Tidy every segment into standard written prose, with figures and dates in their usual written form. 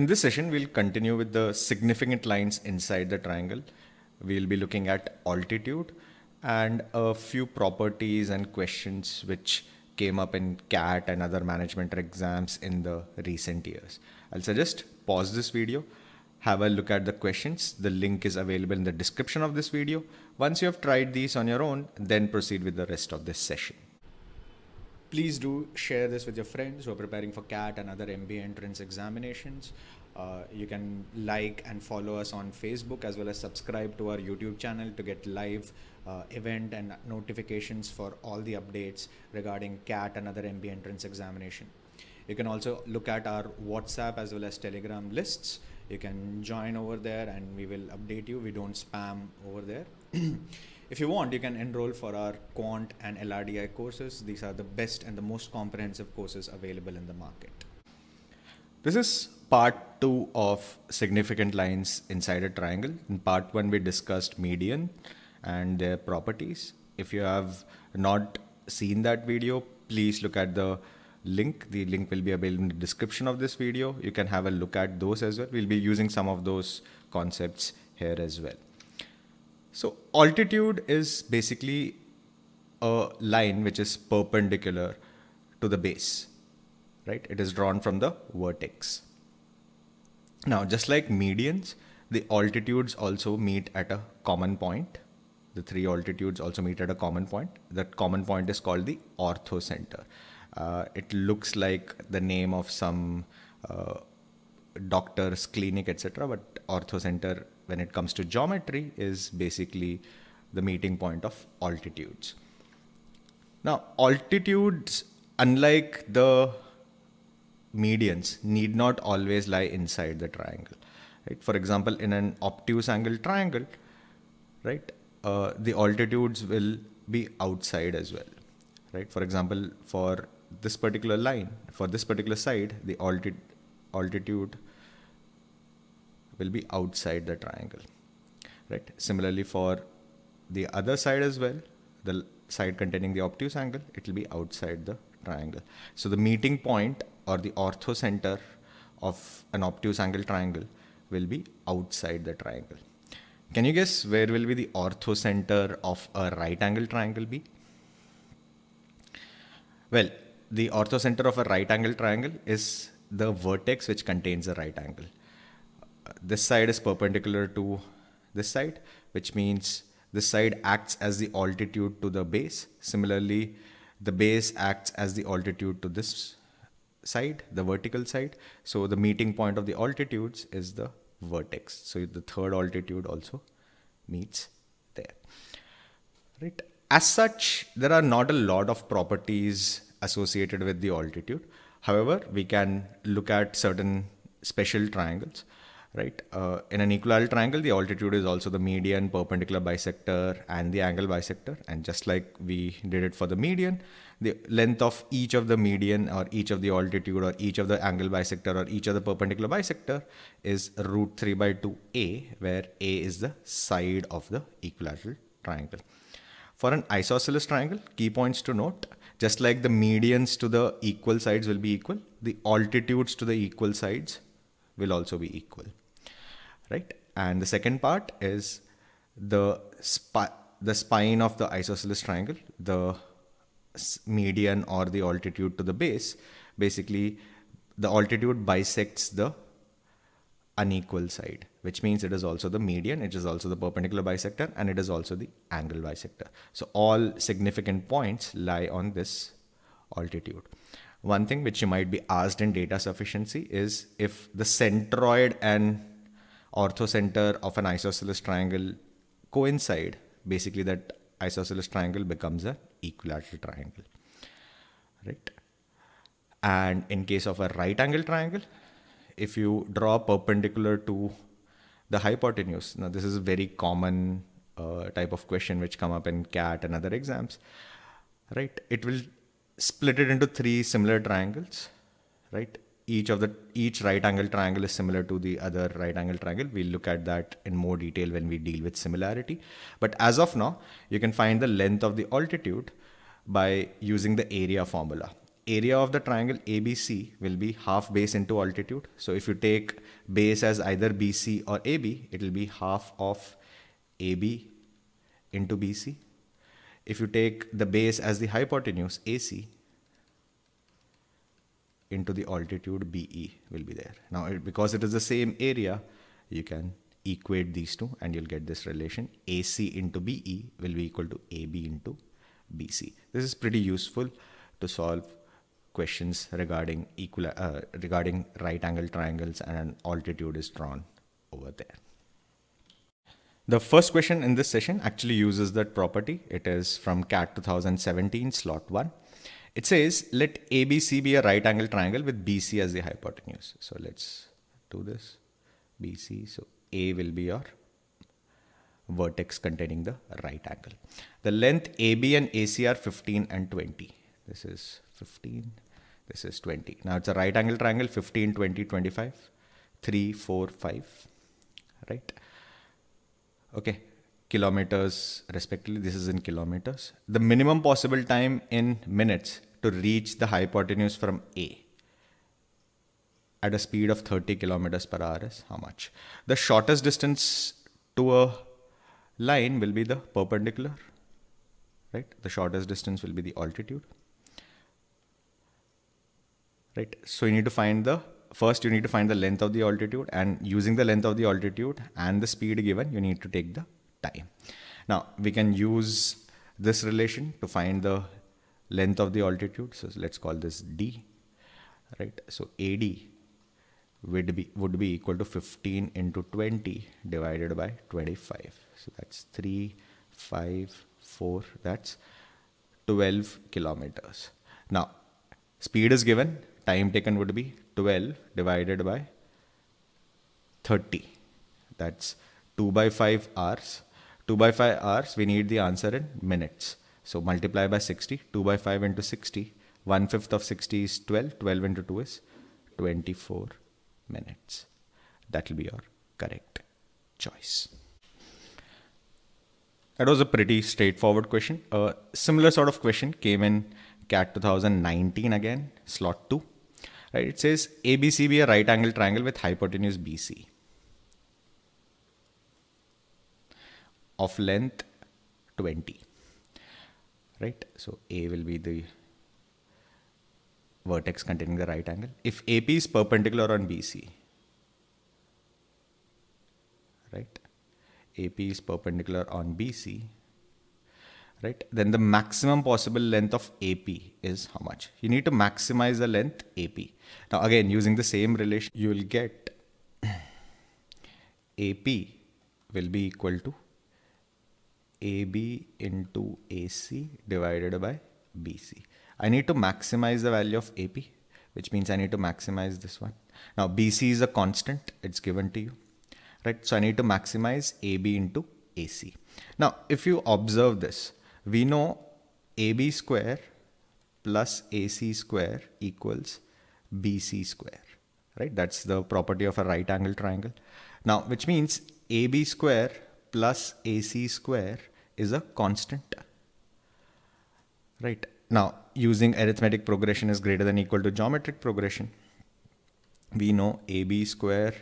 In this session, we'll continue with the significant lines inside the triangle. We'll be looking at altitude and a few properties and questions which came up in CAT and other management exams in the recent years. I'll suggest pause this video, have a look at the questions. The link is available in the description of this video. Once you have tried these on your own, then proceed with the rest of this session. Please do share this with your friends who are preparing for CAT and other MBA entrance examinations. You can like and follow us on Facebook as well as subscribe to our YouTube channel to get live event and notifications for all the updates regarding CAT and other MBA entrance examination. You can also look at our WhatsApp as well as Telegram lists. You can join over there and we will update you. We don't spam over there. If you want, you can enroll for our Quant and LRDI courses. These are the best and the most comprehensive courses available in the market. This is part 2 of significant lines inside a triangle. In part 1, we discussed median and their properties. If you have not seen that video, please look at the link. The link will be available in the description of this video. You can have a look at those as well. We'll be using some of those concepts here as well. So altitude is basically a line which is perpendicular to the base, right? It is drawn from the vertex. Now, just like medians, the altitudes also meet at a common point. The 3 altitudes also meet at a common point. That common point is called the orthocenter. It looks like the name of some doctor's clinic, etc. But orthocenter, when it comes to geometry, is basically the meeting point of altitudes. Now, altitudes, unlike the medians, need not always lie inside the triangle. Right? For example, in an obtuse angle triangle, right, the altitudes will be outside as well. Right? For example, for this particular line, for this particular side, the altitude will be outside the triangle, right? Similarly, for the other side as well, the side containing the obtuse angle, it will be outside the triangle. So the meeting point or the orthocenter of an obtuse angle triangle will be outside the triangle. Can you guess where will be the orthocenter of a right angle triangle be? Well, the orthocenter of a right angle triangle is the vertex which contains a right angle. This side is perpendicular to this side, which means this side acts as the altitude to the base. Similarly, the base acts as the altitude to this side, the vertical side. So the meeting point of the altitudes is the vertex. So the third altitude also meets there. Right? As such, there are not a lot of properties associated with the altitude. However, we can look at certain special triangles. Right? In an equilateral triangle, the altitude is also the median, perpendicular bisector, and the angle bisector. And just like we did it for the median, the length of each of the median or each of the altitude or each of the angle bisector or each of the perpendicular bisector is root 3 by 2a, where a is the side of the equilateral triangle. For an isosceles triangle, key points to note, just like the medians to the equal sides will be equal, the altitudes to the equal sides will also be equal. Right? And the second part is the spine of the isosceles triangle, the median or the altitude to the base. Basically, the altitude bisects the unequal side, which means it is also the median, it is also the perpendicular bisector, and it is also the angle bisector. So all significant points lie on this altitude. One thing which you might be asked in data sufficiency is if the centroid and orthocenter of an isosceles triangle coincide, basically that isosceles triangle becomes an equilateral triangle, right? And in case of a right angle triangle, if you draw perpendicular to the hypotenuse, now this is a very common type of question which come up in CAT and other exams, right? It will split it into 3 similar triangles, right? Each right angle triangle is similar to the other right angle triangle. We'll look at that in more detail when we deal with similarity. But as of now, you can find the length of the altitude by using the area formula. area of the triangle ABC will be half base into altitude. So if you take base as either BC or AB, it will be half of AB into BC. If you take the base as the hypotenuse, AC, into the altitude, BE will be there. Now, because it is the same area, you can equate these two and you'll get this relation. AC into BE will be equal to AB into BC. This is pretty useful to solve questions regarding regarding right angle triangles and an altitude is drawn over there. The first question in this session actually uses that property. It is from CAT 2017 slot 1. It says let ABC be a right angle triangle with BC as the hypotenuse. So let's do this. BC, so A will be your vertex containing the right angle. The length AB and AC are 15 and 20. This is 15, this is 20. Now it's a right angle triangle, 15, 20, 25, 3, 4, 5, right? Okay, kilometers respectively, this is in kilometers. The minimum possible time in minutes to reach the hypotenuse from A at a speed of 30 kilometers per hour is how much? The shortest distance to a line will be the perpendicular, right? The shortest distance will be the altitude, right? So you need to find the, first you need to find the length of the altitude, and using the length of the altitude and the speed given, you need to take the time. Now we can use this relation to find the length of the altitude. So let's call this D, right? So AD would be equal to 15 into 20 divided by 25. So that's 3, 5, 4, that's 12 kilometers. Now speed is given, time taken would be 12 divided by 30. That's 2 by 5 hours. 2 by 5 hours, we need the answer in minutes. So multiply by 60, 2 by 5 into 60, 1/5 of 60 is 12, 12 into 2 is 24 minutes. That will be your correct choice. That was a pretty straightforward question. A similar sort of question came in CAT 2019 again, slot 2. Right? It says ABC be a right angle triangle with hypotenuse BC of length 20. Right? So A will be the vertex containing the right angle. If AP is perpendicular on BC, right? AP is perpendicular on BC, right? Then the maximum possible length of AP is how much? You need to maximize the length AP. Now again, using the same relation, you will get AP will be equal to AB into AC divided by BC. I need to maximize the value of AP, which means I need to maximize this one. Now BC is a constant, it's given to you, right? So I need to maximize AB into AC. Now if you observe this, we know AB square plus AC square equals BC square, right? That's the property of a right angle triangle. Now, which means AB square plus AC square is a constant, right? Now, using arithmetic progression is greater than or equal to geometric progression, we know AB square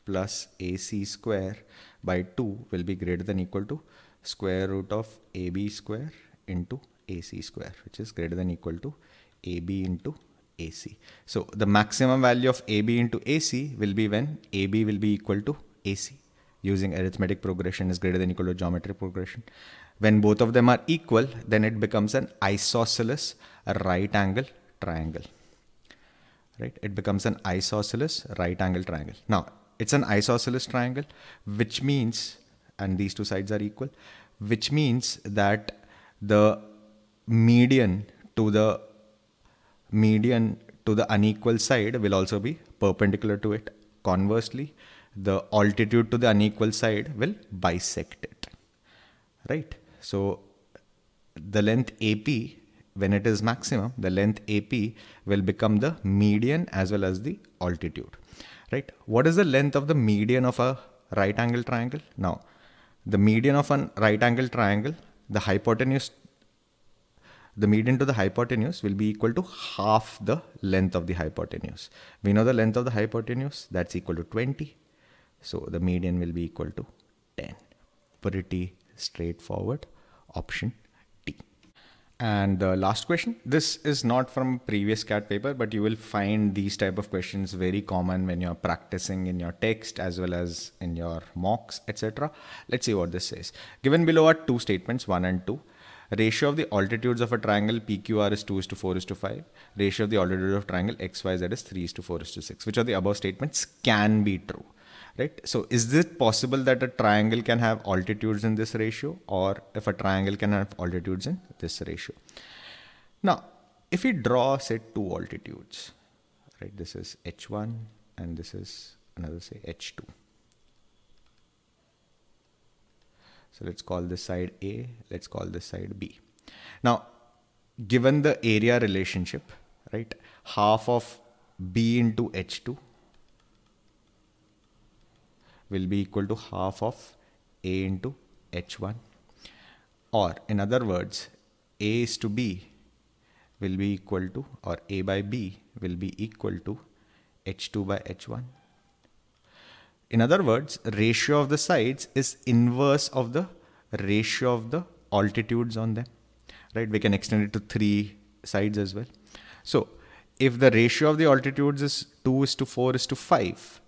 plus AC square by 2 will be greater than or equal to square root of AB square into AC square, which is greater than or equal to AB into AC. So the maximum value of AB into AC will be when AB will be equal to AC. Using arithmetic progression is greater than or equal to geometric progression. When both of them are equal, then it becomes an isosceles right angle triangle, right? It becomes an isosceles right angle triangle. Now it's an isosceles triangle, which means, and these two sides are equal, which means that the median to the unequal side will also be perpendicular to it. Conversely, the altitude to the unequal side will bisect it, right? So the length AP, when it is maximum, the length AP will become the median as well as the altitude, right? What is the length of the median of a right angle triangle? Now, the median of a right angle triangle, the hypotenuse the median to the hypotenuse will be equal to half the length of the hypotenuse. We know the length of the hypotenuse, that's equal to 20. So the median will be equal to 10. Pretty straightforward. Option D. And the last question, this is not from previous CAT paper, but you will find these type of questions very common when you're practicing in your text as well as in your mocks, etc. Let's see what this says. Given below are two statements, 1 and 2. Ratio of the altitudes of a triangle PQR is 2:4:5. Ratio of the altitude of triangle XYZ is 3:4:6. Which of the above statements can be true? Right? So is it possible that a triangle can have altitudes in this ratio, or if a triangle can have altitudes in this ratio? Now, if we draw, say, two altitudes, right? This is H1 and this is another, say, H2. So let's call this side A, let's call this side B. Now, given the area relationship, right? Half of B into H2 will be equal to half of A into H1, or in other words, A is to B will be equal to, or A by B will be equal to H2 by H1. In other words, ratio of the sides is inverse of the ratio of the altitudes on them, right? We can extend it to 3 sides as well. So if the ratio of the altitudes is 2:4:5,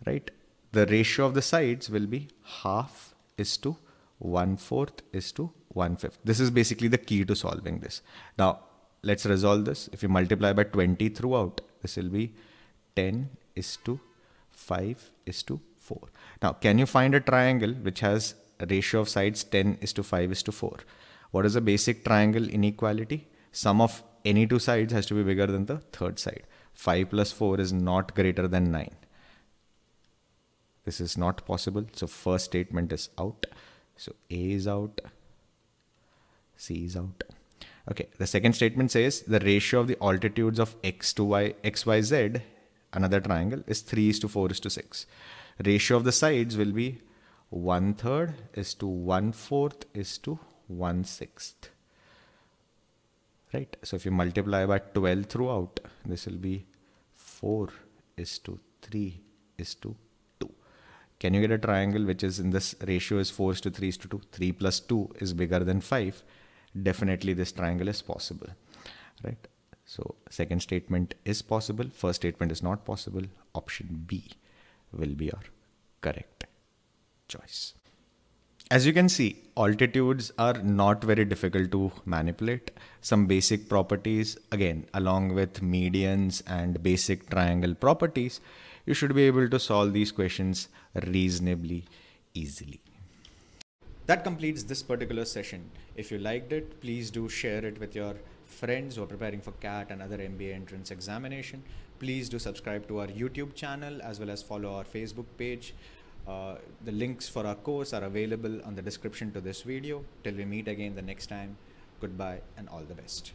right? The ratio of the sides will be half is to 1/4 is to 1/5. This is basically the key to solving this. Now, let's resolve this. If you multiply by 20 throughout, this will be 10:5:4. Now, can you find a triangle which has a ratio of sides 10:5:4? What is the basic triangle inequality? Sum of any two sides has to be bigger than the third side. 5 plus 4 is not greater than 9. This is not possible. So first statement is out. So A is out. C is out. Okay. The second statement says the ratio of the altitudes of X to Y, X, Y, Z, another triangle, is 3:4:6. Ratio of the sides will be 1/3 is to 1/4 is to 1/6. Right. So if you multiply by 12 throughout, this will be 4:3:2. Can you get a triangle which is in this ratio is 4:3:2? 3 plus 2 is bigger than 5. Definitely this triangle is possible, right? So second statement is possible. First statement is not possible. Option B will be your correct choice. As you can see, altitudes are not very difficult to manipulate. Some basic properties, again, along with medians and basic triangle properties, you should be able to solve these questions reasonably easily. That completes this particular session. If you liked it, please do share it with your friends who are preparing for CAT and other MBA entrance examination. Please do subscribe to our YouTube channel as well as follow our Facebook page. The links for our course are available on the description to this video. Till we meet again the next time, goodbye and all the best.